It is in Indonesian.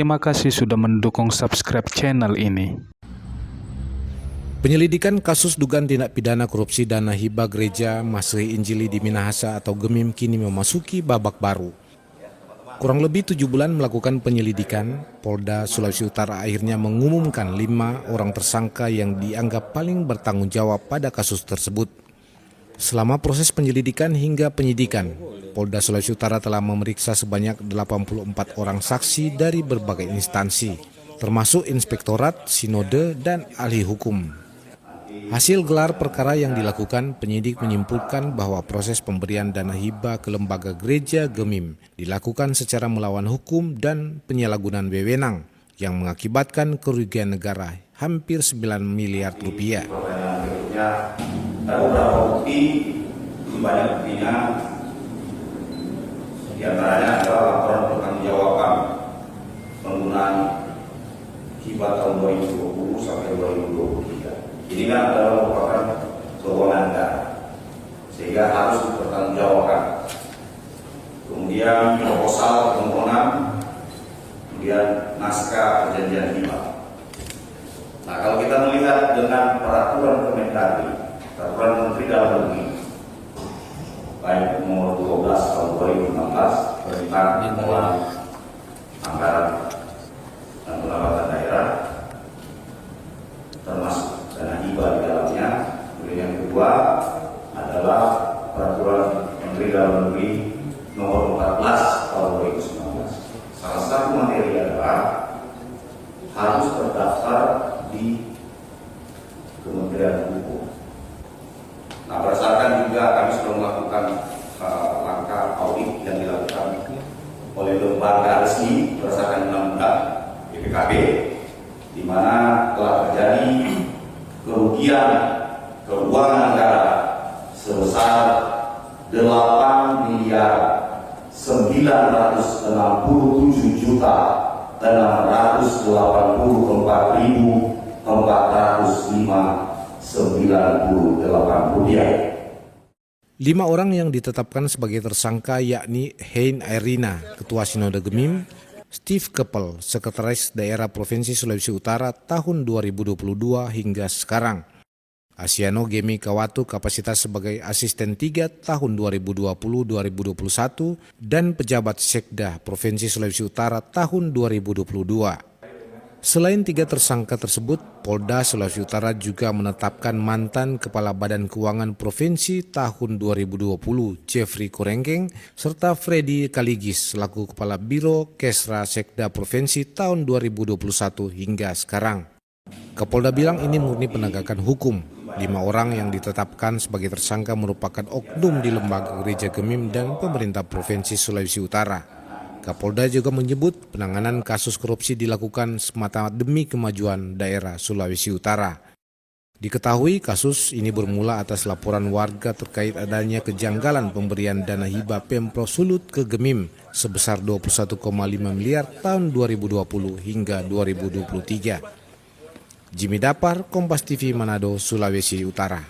Terima kasih sudah mendukung subscribe channel ini. Penyelidikan kasus dugaan tindak pidana korupsi dana hibah gereja Masehi Injili di Minahasa atau Gemim kini memasuki babak baru. Kurang lebih 7 bulan melakukan penyelidikan, Polda Sulawesi Utara akhirnya mengumumkan 5 orang tersangka yang dianggap paling bertanggung jawab pada kasus tersebut. Selama proses penyelidikan hingga penyidikan, Polda Sulawesi Utara telah memeriksa sebanyak 84 orang saksi dari berbagai instansi, termasuk inspektorat, sinode, dan ahli hukum. Hasil gelar perkara yang dilakukan, penyidik menyimpulkan bahwa proses pemberian dana hibah ke lembaga gereja Gemim dilakukan secara melawan hukum dan penyalahgunaan wewenang yang mengakibatkan kerugian negara hampir 9 miliar rupiah. Ada beberapa bukti, banyak buktinya, di antaranya adalah laporan pertanggungjawaban penggunaan hibah tahun 2020 sampai 2023. Ini kan adalah merupakan keuangan negara, sehingga harus dipertanggungjawabkan. Kemudian proposal permohonan, kemudian naskah perjanjian hibah. Nah, kalau kita melihat dengan peraturan Kemendagri, peraturan Menteri Dalam Negeri, baik nomor 12 tahun 2016 tentang pengelolaan anggaran dan pendapatan daerah, termasuk dana hibah di dalamnya. Kemudian yang kedua adalah peraturan Menteri Dalam Negeri nomor 14 tahun 2019. Salah satu materi adalah harus terdaftar di Kementerian Hukum. Nah, berdasarkan juga kami sudah melakukan langkah audit yang dilakukan oleh lembaga resmi berdasarkan undang-undang BPKB, di mana telah terjadi kerugian keuangan negara sebesar 8 miliar 967 juta 684.405,98 rupiah. 5 orang yang ditetapkan sebagai tersangka yakni Hein Airina, Ketua Sinode Gemim, Steve Keppel, Sekretaris Daerah Provinsi Sulawesi Utara tahun 2022 hingga sekarang, Asiano Gemi Kawatu kapasitas sebagai Asisten 3 tahun 2020-2021 dan pejabat Sekda Provinsi Sulawesi Utara tahun 2022. Selain 3 tersangka tersebut, Polda Sulawesi Utara juga menetapkan mantan Kepala Badan Keuangan Provinsi tahun 2020 Jeffrey Kurengkeng serta Freddy Kaligis selaku Kepala Biro Kesra Sekda Provinsi tahun 2021 hingga sekarang. Kapolda bilang ini murni penegakan hukum. 5 orang yang ditetapkan sebagai tersangka merupakan oknum di lembaga gereja Gemim dan pemerintah Provinsi Sulawesi Utara. Kapolda juga menyebut penanganan kasus korupsi dilakukan semata demi kemajuan daerah Sulawesi Utara. Diketahui kasus ini bermula atas laporan warga terkait adanya kejanggalan pemberian dana hibah Pemprov Sulut ke Gemim sebesar 21,5 miliar tahun 2020 hingga 2023. Jimmy Dapar, Kompas TV Manado, Sulawesi Utara.